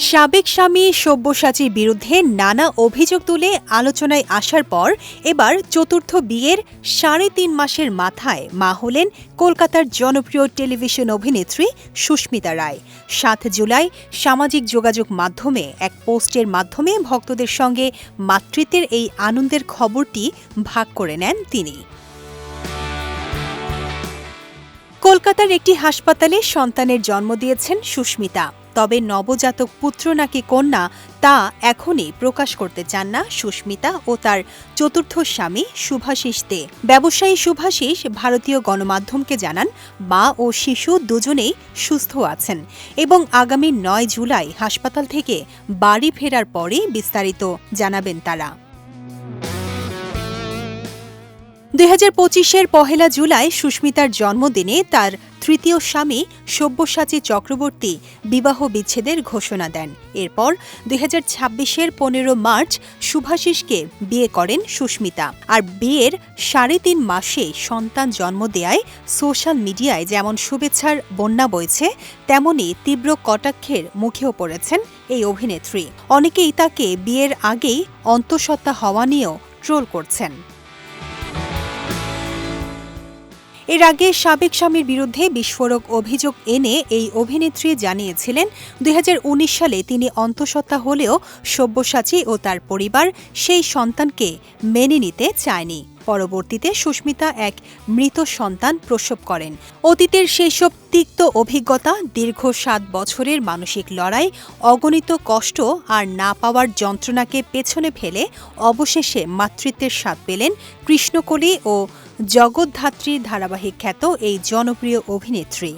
সাবেক স্বামী সব্যসাচীর বিরুদ্ধে নানা অভিযোগ তুলে আলোচনায় আসার পর এবার চতুর্থ বিয়ের ৩.৫ মাসের মাথায় মা হলেন কলকাতার জনপ্রিয় টেলিভিশন অভিনেত্রী সুস্মিতা রায়। ৭ জুলাই সামাজিক যোগাযোগ মাধ্যমে এক পোস্টের মাধ্যমে ভক্তদের সঙ্গে মাতৃত্বের এই আনন্দের খবরটি ভাগ করে নেন তিনি। কলকাতার একটি হাসপাতালে সন্তানের জন্ম দিয়েছেন সুস্মিতা। তবে নবজাতক পুত্র নাকি কন্যা তা এখনই প্রকাশ করতে চান না সুস্মিতা ও তার চতুর্থ স্বামী শুভাশিস দে। ব্যবসায়ী শুভাশিস ভারতীয় গণমাধ্যমকে জানান, মা ও শিশু দুজনেই সুস্থ আছেন এবং আগামী ৯ জুলাই হাসপাতাল থেকে বাড়ি ফেরার পরেই বিস্তারিত জানাবেন তারা। ২০২৫-এর ১ জুলাই সুস্মিতার জন্মদিনে তার তৃতীয় স্বামী সব্যসাচী চক্রবর্তী বিবাহ বিচ্ছেদের ঘোষণা দেন। এরপর ২০২৬-এর ১৫ মার্চ শুভাশিসকে বিয়ে করেন সুস্মিতা। আর বিয়ের ৩.৫ মাসে সন্তান জন্ম দেয়ায় সোশ্যাল মিডিয়ায় যেমন শুভেচ্ছার বন্যা বইছে, তেমনি তীব্র কটাক্ষের মুখেও পড়েছেন এই অভিনেত্রী। অনেকেই তাকে বিয়ের আগেই অন্তঃসত্ত্বা হওয়া নিয়েও ট্রোল করছেন। এর আগে সাবেক স্বামীর বিরুদ্ধে বিস্ফোরক অভিযোগ এনে এই অভিনেত্রী জানিয়েছিলেন ২০১৯ সালে তিনি অন্তঃসত্ত্বা হলেও সব্যসাচী ও তার পরিবার সেই সন্তানকে মেনে নিতে চায়নি। পরবর্তীতে সুস্মিতা এক মৃত সন্তান প্রসব করেন। অতীতের সেসব তিক্ত অভিজ্ঞতা, দীর্ঘ ৭ বছরের মানসিক লড়াই, অগণিত কষ্ট আর না পাওয়ার যন্ত্রণাকে পেছনে ফেলে অবশেষে মাতৃত্বের স্বাদ পেলেন কৃষ্ণকলি ও জগদ্ধাত্রী ধারাবাহিক খ্যাত এই জনপ্রিয় অভিনেত্রী।